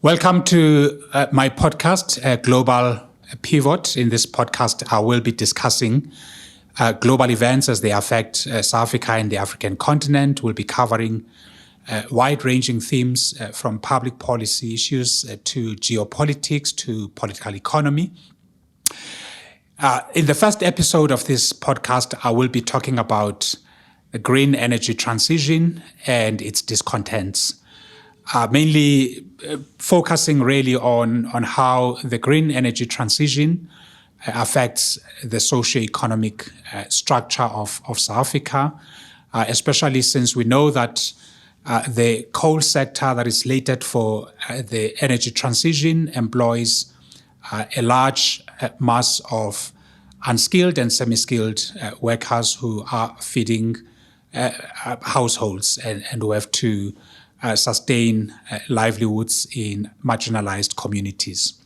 Welcome to my podcast, Global Pivot. In this podcast, I will be discussing global events as they affect South Africa and the African continent. We'll be covering wide-ranging themes from public policy issues to geopolitics to political economy. In the first episode of this podcast, I will be talking about the green energy transition and its discontents. Mainly focusing really on how the green energy transition affects the socio-economic structure of South Africa, especially since we know that the coal sector that is slated for the energy transition employs a large mass of unskilled and semi-skilled workers who are feeding households and who have to sustain livelihoods in marginalized communities.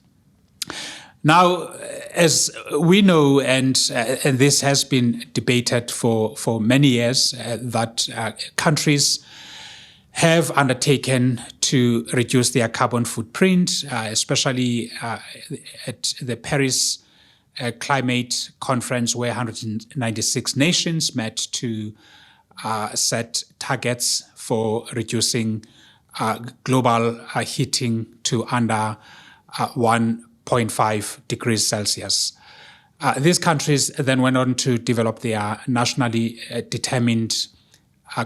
Now, as we know, and this has been debated for many years, that countries have undertaken to reduce their carbon footprint, especially at the Paris Climate Conference, where 196 nations met to set targets for reducing global heating to under 1.5 degrees Celsius. These countries then went on to develop their nationally determined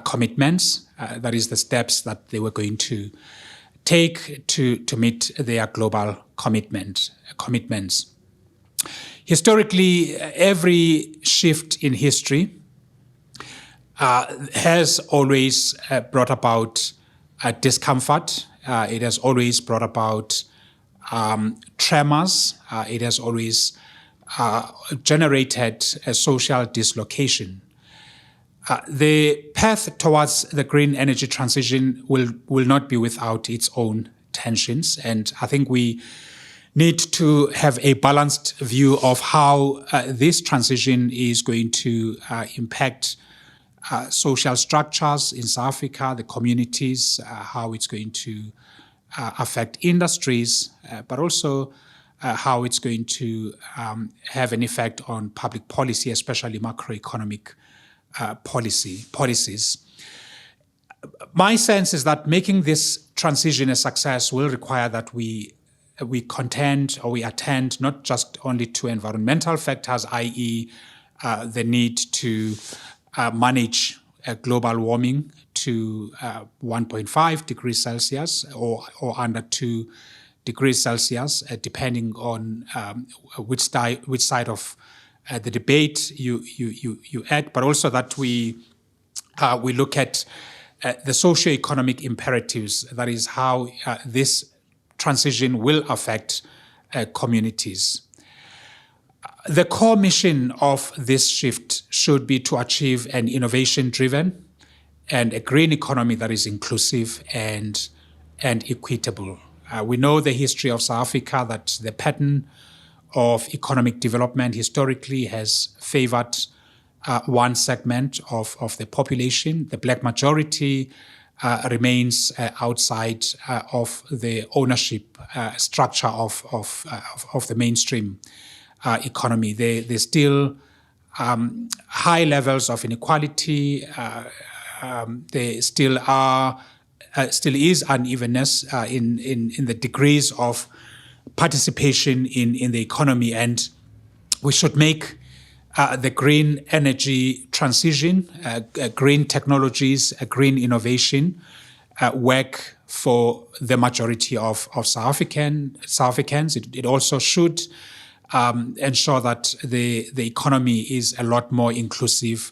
commitments, that is the steps that they were going to take to meet their global commitments. Historically, every shift in history has always brought about discomfort. It has always brought about tremors. It has always generated a social dislocation. The path towards the green energy transition will not be without its own tensions. And I think we need to have a balanced view of how this transition is going to impact social structures in South Africa, the communities, how it's going to affect industries, but also how it's going to have an effect on public policy, especially macroeconomic policies. My sense is that making this transition a success will require that we attend not just only to environmental factors, i.e. The need to manage global warming to 1.5 degrees Celsius or under 2 degrees Celsius, depending on which side of the debate you add, but also that we look at the socio-economic imperatives, that is how this transition will affect communities. The core mission of this shift should be to achieve an innovation-driven and a green economy that is inclusive and equitable. We know the history of South Africa, that the pattern of economic development historically has favored one segment of the population. The black majority remains outside of the ownership structure of the mainstream economy. There's still high levels of inequality. There still is unevenness in the degrees of participation in the economy, and we should make the green energy transition, green technologies, green innovation work for the majority of South Africans. It also should ensure that the economy is a lot more inclusive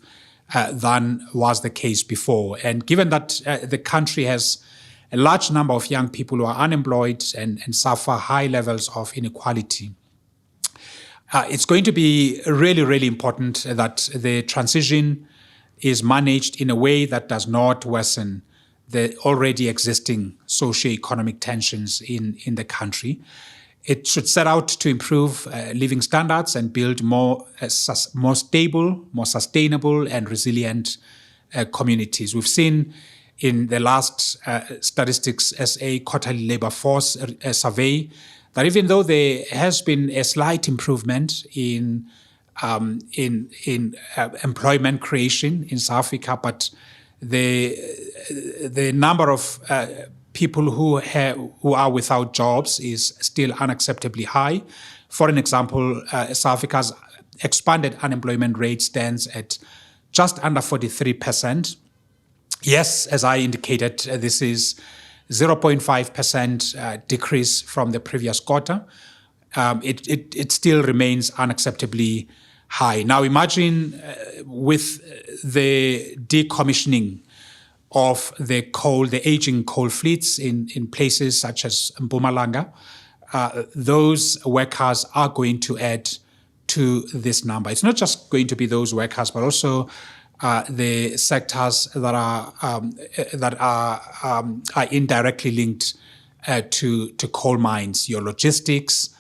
than was the case before. And given that the country has a large number of young people who are unemployed and suffer high levels of inequality, it's going to be really, really important that the transition is managed in a way that does not worsen the already existing socio-economic tensions in the country. It should set out to improve living standards and build more stable, more sustainable and resilient communities. We've seen in the last Statistics SA quarterly labor force survey that even though there has been a slight improvement in employment creation in South Africa, but the number of people who are without jobs is still unacceptably high. For an example, South Africa's expanded unemployment rate stands at just under 43%. Yes, as I indicated, this is 0.5% decrease from the previous quarter. It still remains unacceptably high. Now imagine with the decommissioning of the aging coal fleets in places such as Mpumalanga, those workers are going to add to this number. It's not just going to be those workers, but also the sectors that are indirectly linked to coal mines, your logistics,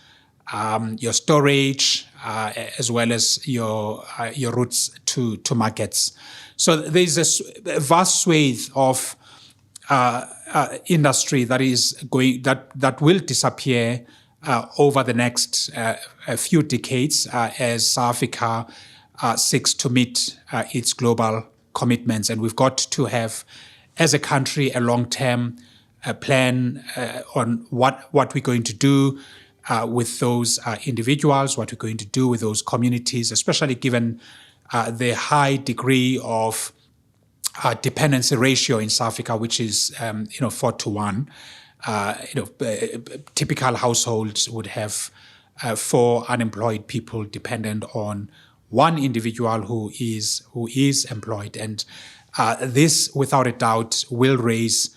your storage, as well as your routes to markets. So there's a vast swathe of industry that will disappear over the next few decades as South Africa seeks to meet its global commitments. And we've got to have, as a country, a long-term plan on what we're going to do with those individuals, what we're going to do with those communities, especially given the high degree of dependency ratio in South Africa, which is 4:1. Typical households would have 4 unemployed people dependent on one individual who is employed, and this, without a doubt, will raise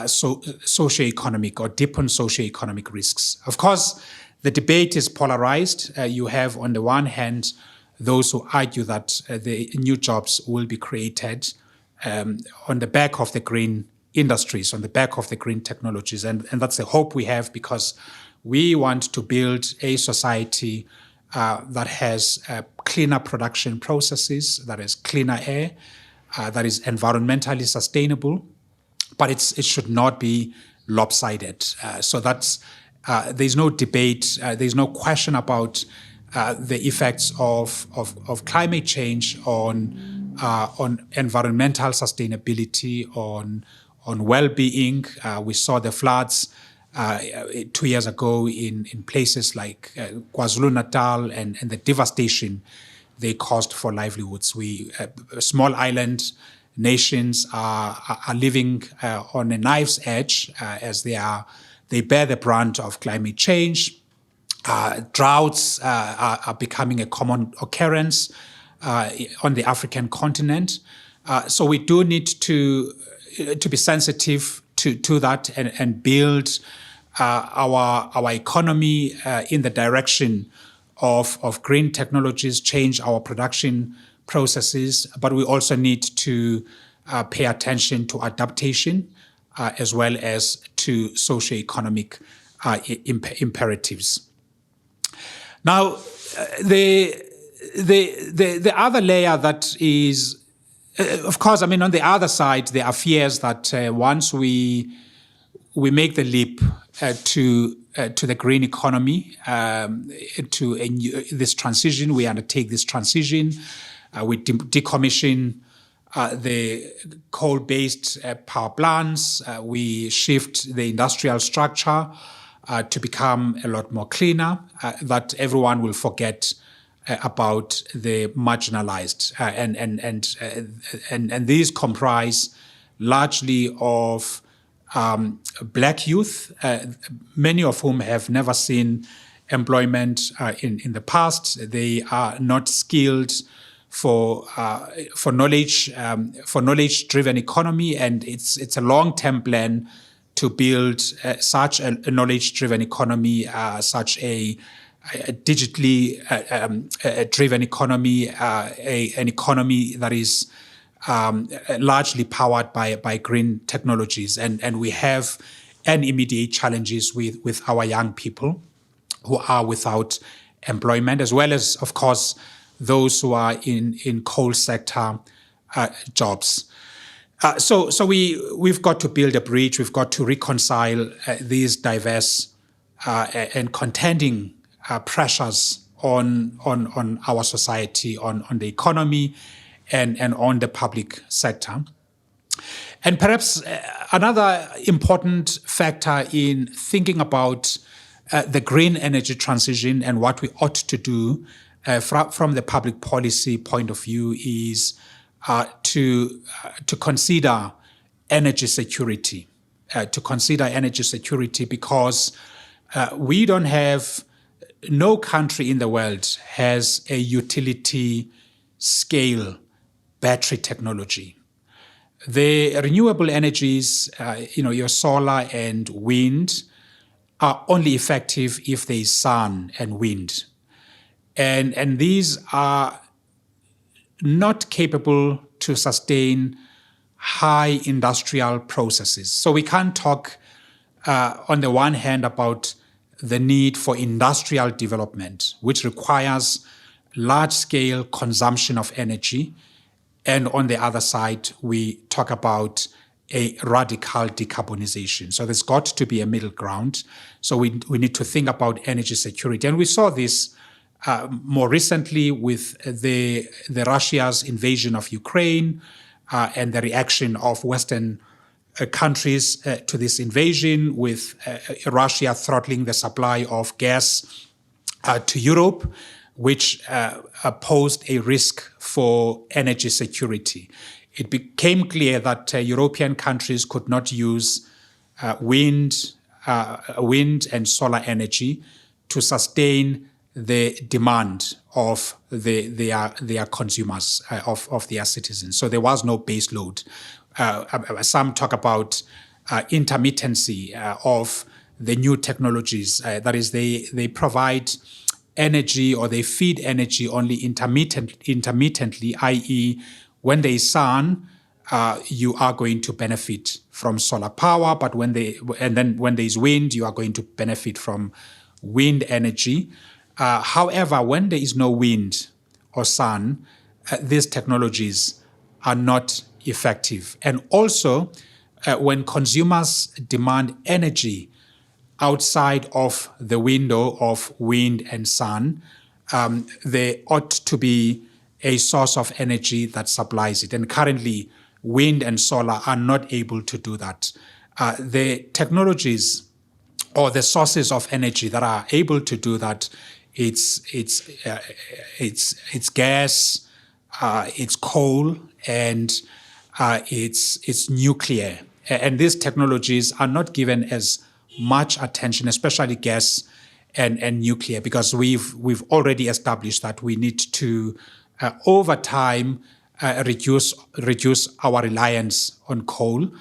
socio-economic or deepen socio-economic risks. Of course, the debate is polarized. You have, on the one hand, those who argue that the new jobs will be created on the back of the green industries, on the back of the green technologies. And that's the hope we have, because we want to build a society that has cleaner production processes, that has cleaner air, that is environmentally sustainable, but it should not be lopsided. So that's there's no debate, there's no question about the effects of climate change on environmental sustainability, on well-being. We saw the floods 2 years ago in places like KwaZulu-Natal and the devastation they caused for livelihoods. Small island nations are living on a knife's edge as they bear the brunt of climate change. Droughts are becoming a common occurrence on the African continent. So we do need to be sensitive to that and build our economy in the direction of green technologies, change our production processes, but we also need to pay attention to adaptation as well as to socio-economic imperatives. Now, the other layer that is, of course, I mean, on the other side, there are fears that once we make the leap to the green economy, this transition, we undertake this transition, we decommission the coal-based power plants, we shift the industrial structure to become a lot more cleaner, that everyone will forget about the marginalized. And these comprise largely of Black youth, many of whom have never seen employment in the past. They are not skilled for knowledge-driven economy, and it's a long-term plan to build such a knowledge-driven economy, such a digitally driven economy, an economy that is largely powered by green technologies. And we have immediate challenges with our young people who are without employment, as well as, of course, those who are in coal sector jobs. So we've got to build a bridge. We've got to reconcile these diverse and contending pressures on our society, on the economy, and on the public sector. And perhaps another important factor in thinking about the green energy transition and what we ought to do from the public policy point of view is to consider energy security. Because we don't have, no country in the world has a utility scale battery technology. The renewable energies, your solar and wind, are only effective if there is sun and wind. And these are not capable to sustain high industrial processes. So we can't talk on the one hand about the need for industrial development, which requires large-scale consumption of energy. And on the other side, we talk about a radical decarbonization. So there's got to be a middle ground. So we need to think about energy security. And we saw this more recently with the Russia's invasion of Ukraine and the reaction of Western countries to this invasion, with Russia throttling the supply of gas to Europe, which posed a risk for energy security. It became clear that European countries could not use wind and solar energy to sustain the demand of their consumers, of their citizens. So there was no base load. Some talk about intermittency of the new technologies. That is, they provide energy, or they feed energy only intermittently, i.e., when there is sun, you are going to benefit from solar power, but when there is wind, you are going to benefit from wind energy. However, when there is no wind or sun, these technologies are not effective. And also, when consumers demand energy outside of the window of wind and sun, there ought to be a source of energy that supplies it. And currently, wind and solar are not able to do that. The technologies or the sources of energy that are able to do that, it's gas, it's coal, and it's nuclear. And these technologies are not given as much attention, especially gas and nuclear, because we've already established that we need to over time reduce our reliance on coal,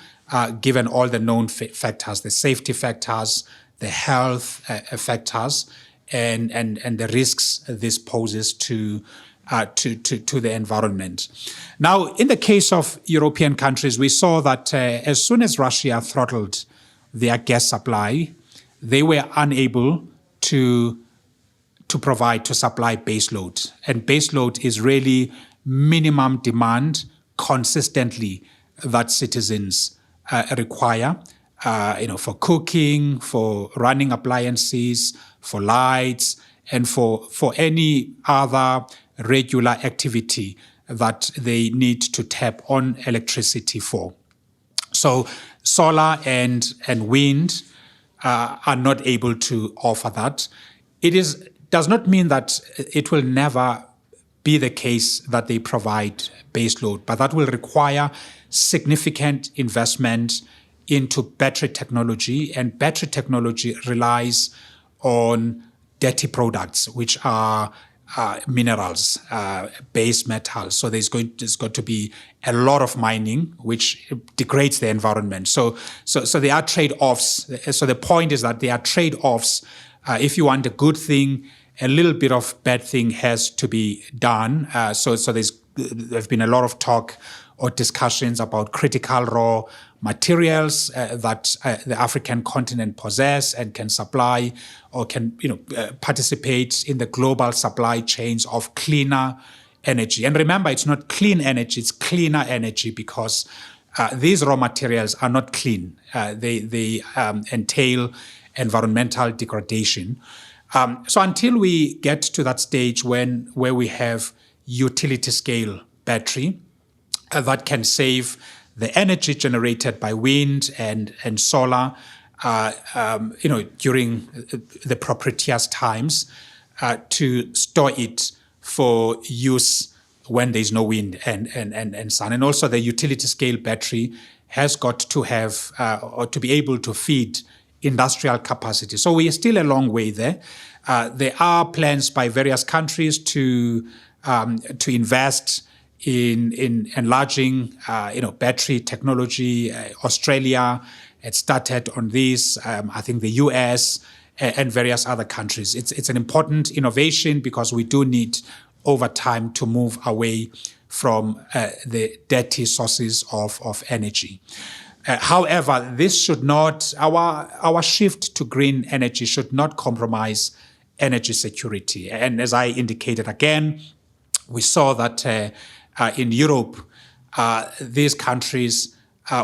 given all the known factors, the safety factors, the health factors, and the risks this poses to the environment. Now, in the case of European countries, we saw that as soon as Russia throttled their gas supply, they were unable to supply baseload. And baseload is really minimum demand consistently that citizens require, for cooking, for running appliances, for lights, and for any other regular activity that they need to tap on electricity for. So solar and wind are not able to offer that. Does not mean that it will never be the case that they provide baseload, but that will require significant investment into battery technology, and battery technology relies on dirty products, which are minerals, base metals. So there's got to be a lot of mining, which degrades the environment. So there are trade-offs. So the point is that there are trade-offs. If you want a good thing, a little bit of bad thing has to be done. So there's been a lot of talk or discussions about critical raw materials that the African continent possess and can supply or can participate in the global supply chains of cleaner energy. And remember, it's not clean energy, it's cleaner energy, because these raw materials are not clean. They entail environmental degradation. So until we get to that stage where we have utility scale battery that can save the energy generated by wind and solar, during the propitious times, to store it for use when there's no wind and sun. And also the utility scale battery has got to have or to be able to feed industrial capacity. So we are still a long way there. There are plans by various countries to invest in enlarging, battery technology. Australia had started on this. I think the US and various other countries. It's an important innovation because we do need over time to move away from the dirty sources of energy. However, this should not, our shift to green energy should not compromise energy security. And as I indicated again, we saw that in Europe, these countries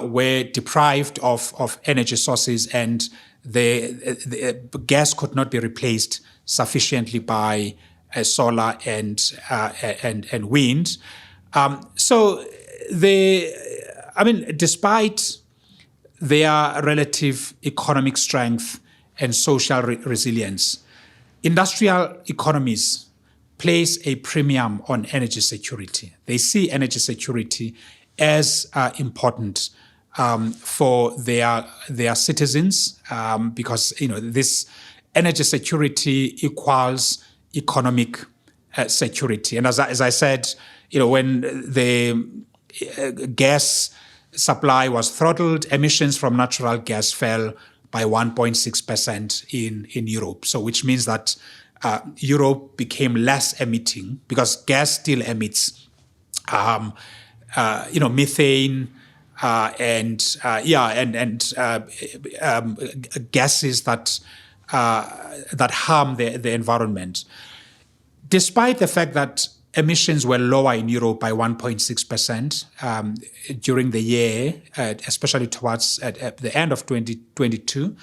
were deprived of energy sources, and the gas could not be replaced sufficiently by solar and wind. Despite their relative economic strength and social resilience, industrial economies place a premium on energy security. They see energy security as important for their citizens because this energy security equals economic security. And as I said, when the gas supply was throttled, emissions from natural gas fell by 1.6% in Europe. So which means that Europe became less emitting because gas still emits, methane and gases that harm the environment. Despite the fact that emissions were lower in Europe by 1.6% during the year, especially towards at the end of 2022,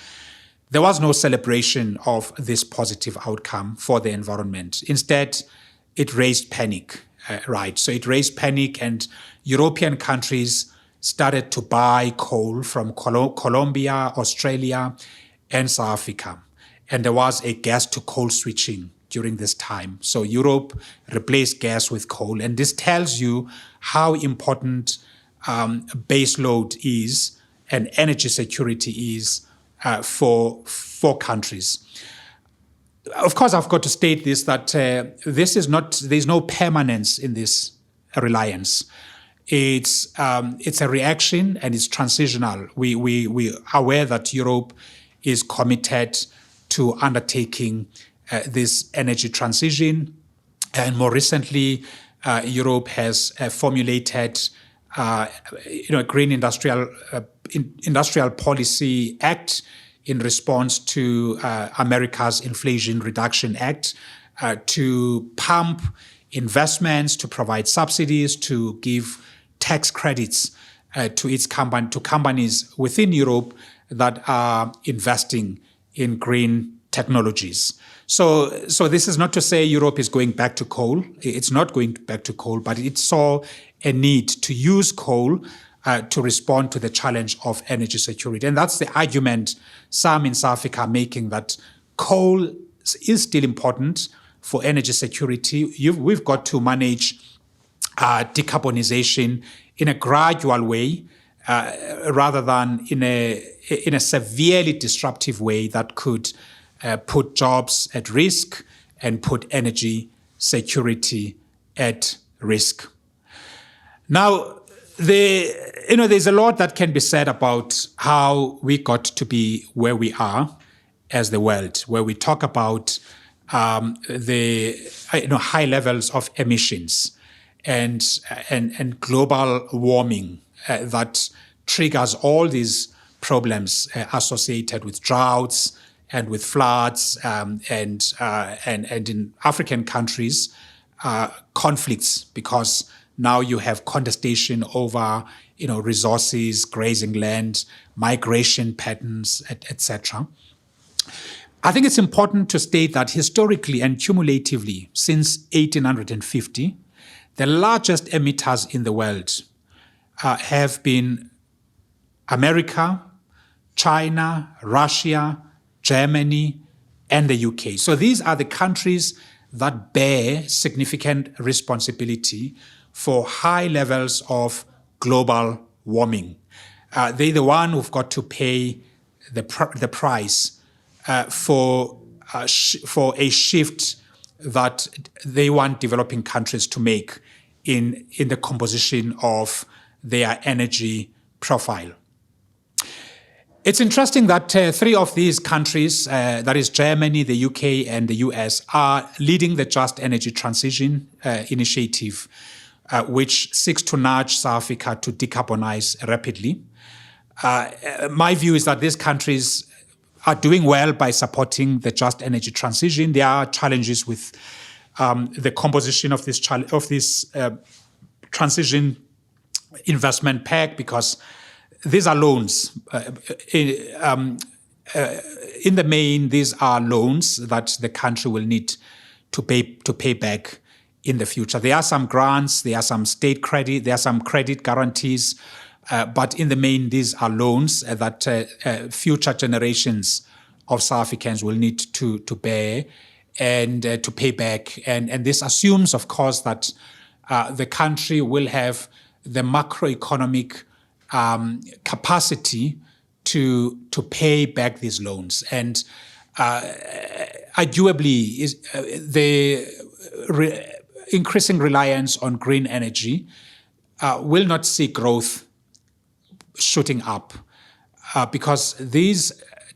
there was no celebration of this positive outcome for the environment. Instead, it raised panic, right? So it raised panic, and European countries started to buy coal from Colombia, Australia, and South Africa. And there was a gas to coal switching during this time. So Europe replaced gas with coal. And this tells you how important baseload is and energy security is for countries. Of course, I've got to state this, that there's no permanence in this reliance. It's a reaction and it's transitional. We are aware that Europe is committed to undertaking this energy transition, and more recently, Europe has formulated, a Green Industrial Policy Act in response to America's Inflation Reduction Act, to pump investments, to provide subsidies, to give tax credits to companies within Europe that are investing in green technologies. So this is not to say Europe is going back to coal. It's not going back to coal, but it saw a need to use coal to respond to the challenge of energy security. And that's the argument some in South Africa are making, that coal is still important for energy security. We've got to manage decarbonization in a gradual way rather than in a severely disruptive way that could put jobs at risk and put energy security at risk. Now, there's a lot that can be said about how we got to be where we are as the world, where we talk about the high levels of emissions and global warming that triggers all these problems associated with droughts and with floods, and in African countries, conflicts, because Now you have contestation over, resources, grazing land, migration patterns, etc. I think it's important to state that historically and cumulatively, since 1850, the largest emitters in the world have been America, China, Russia, Germany, and the UK. So these are the countries that bear significant responsibility for high levels of global warming. They're the one who've got to pay the price for a shift that they want developing countries to make in the composition of their energy profile. It's interesting that three of these countries, that is Germany, the UK, and the US, are leading the Just Energy Transition initiative, which seeks to nudge South Africa to decarbonize rapidly. My view is that these countries are doing well by supporting the Just Energy Transition. There are challenges with the composition of this transition investment pack, because these are loans. In the main, these are loans that the country will need to pay back in the future. There are some grants, there are some state credit, there are some credit guarantees, but in the main, these are loans that future generations of South Africans will need to bear and to pay back. And this assumes, of course, that the country will have the macroeconomic capacity to pay back these loans. And arguably, the increasing reliance on green energy will not see growth shooting up because these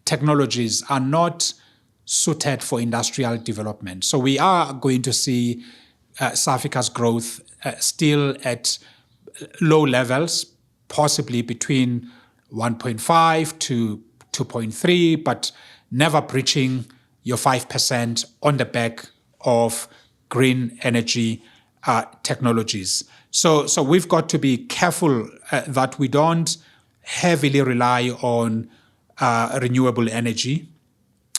technologies are not suited for industrial development. So we are going to see South Africa's growth still at low levels, possibly between 1.5 to 2.3, but never breaching your 5% on the back of green energy technologies. So we've got to be careful that we don't heavily rely on renewable energy.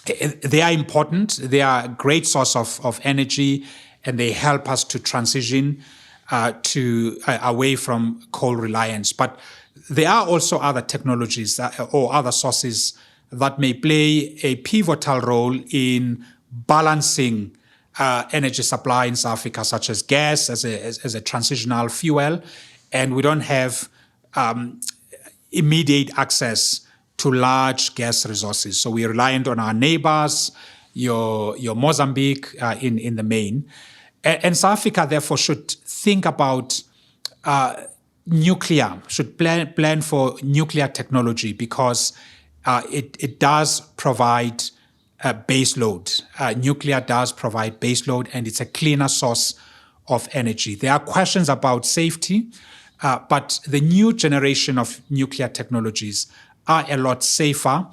They are important. They are a great source of energy, and they help us to transition away from coal reliance. But there are also other technologies or other sources that may play a pivotal role in balancing energy supply in South Africa, such as gas as a transitional fuel. And we don't have immediate access to large gas resources. So we're reliant on our neighbors, your Mozambique in the main. And South Africa, therefore, should think about nuclear, should plan for nuclear technology, because it does provide base load. Nuclear does provide base load, and it's a cleaner source of energy. There are questions about safety, but the new generation of nuclear technologies are a lot safer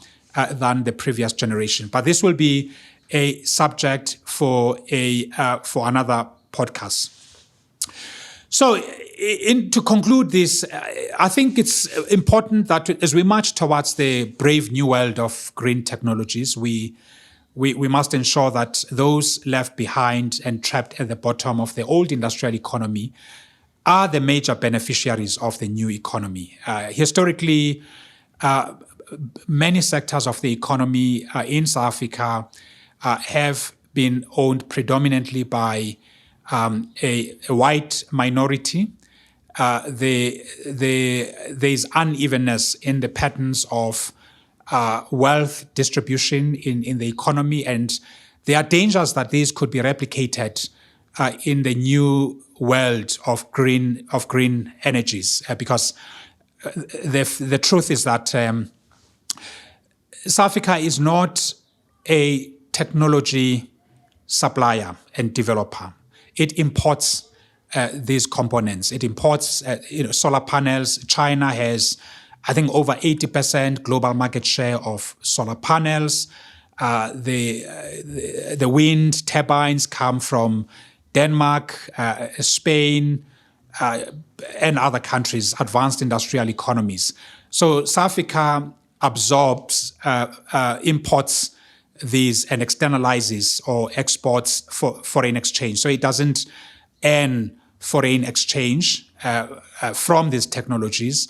than the previous generation. But this will be a subject for another podcast. So to conclude this, I think it's important that as we march towards the brave new world of green technologies, we must ensure that those left behind and trapped at the bottom of the old industrial economy are the major beneficiaries of the new economy. Historically, many sectors of the economy in South Africa have been owned predominantly by a white minority. There's unevenness in the patterns of wealth distribution in the economy, and there are dangers that these could be replicated in the new world of green energies, because the truth is that South Africa is not a technology supplier and developer. It imports these components. It imports solar panels. China has, I think, over 80% global market share of solar panels. The wind turbines come from Denmark, Spain, and other countries, advanced industrial economies. So South Africa absorbs, imports these and externalizes or exports for foreign exchange. So it doesn't earn foreign exchange from these technologies.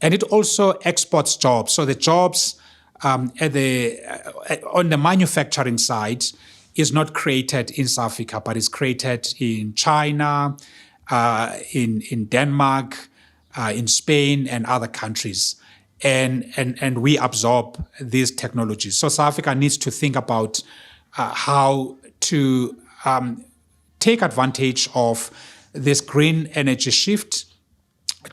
And it also exports jobs. So the jobs on the manufacturing side is not created in South Africa, but is created in China, in Denmark, in Spain, and other countries. And we absorb these technologies. So South Africa needs to think about how to take advantage of this green energy shift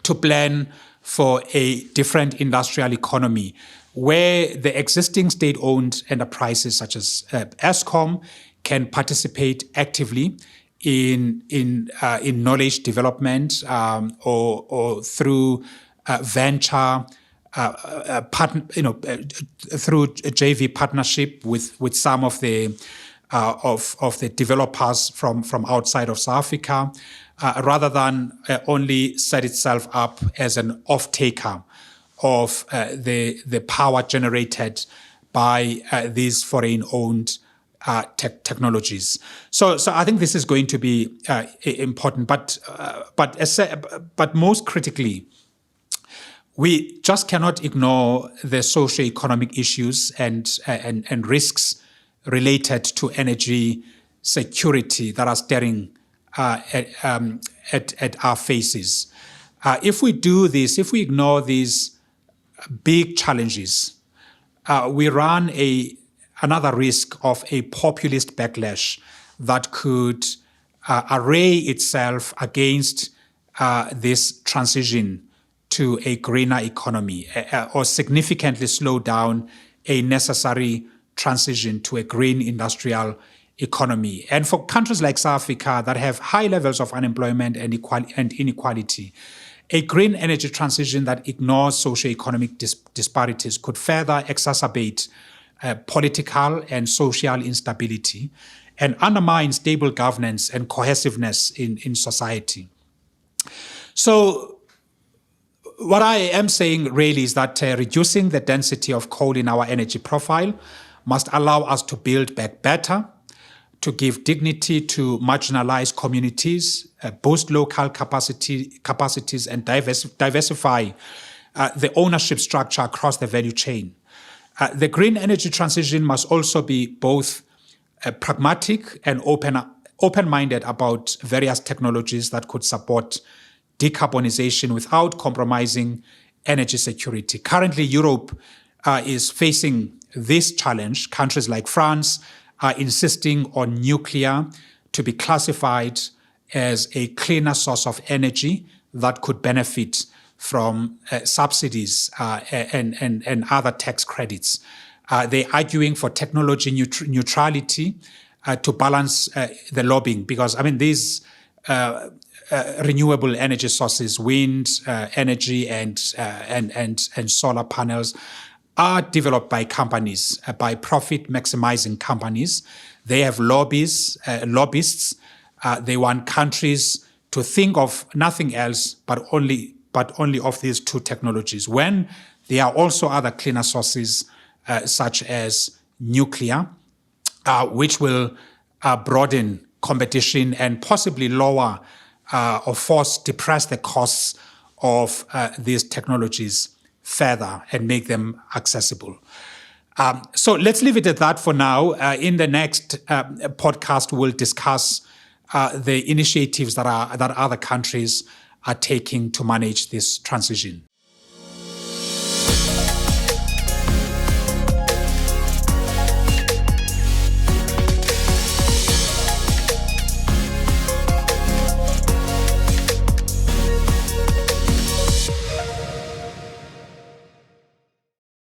to plan for a different industrial economy where the existing state-owned enterprises such as Eskom can participate actively in knowledge development or through venture. Through a JV partnership with some of the developers from outside of South Africa, rather than only set itself up as an off-taker of the power generated by these foreign-owned technologies. So I think this is going to be important, but most critically, we just cannot ignore the socio-economic issues and risks related to energy security that are staring at our faces. If we do this, if we ignore these big challenges, we run another risk of a populist backlash that could array itself against this transition to a greener economy or significantly slow down a necessary transition to a green industrial economy. And for countries like South Africa that have high levels of unemployment and inequality, a green energy transition that ignores socio-economic disparities could further exacerbate political and social instability and undermine stable governance and cohesiveness in society. So what I am saying really is that reducing the density of coal in our energy profile must allow us to build back better, to give dignity to marginalized communities, boost local capacities, and diversify the ownership structure across the value chain. The green energy transition must also be both pragmatic and open-minded about various technologies that could support decarbonization without compromising energy security. Currently, Europe is facing this challenge. Countries like France are insisting on nuclear to be classified as a cleaner source of energy that could benefit from subsidies and other tax credits. They're arguing for technology neutrality to balance the lobbying, because these renewable energy sources, wind energy and solar panels, are developed by companies, by profit-maximizing companies. They have lobbyists. They want countries to think of nothing else but only of these two technologies, when there are also other cleaner sources such as nuclear, which will broaden competition and possibly lower or depress the costs of these technologies further and make them accessible. So let's leave it at that for now. In the next podcast, we'll discuss the initiatives that other countries are taking to manage this transition.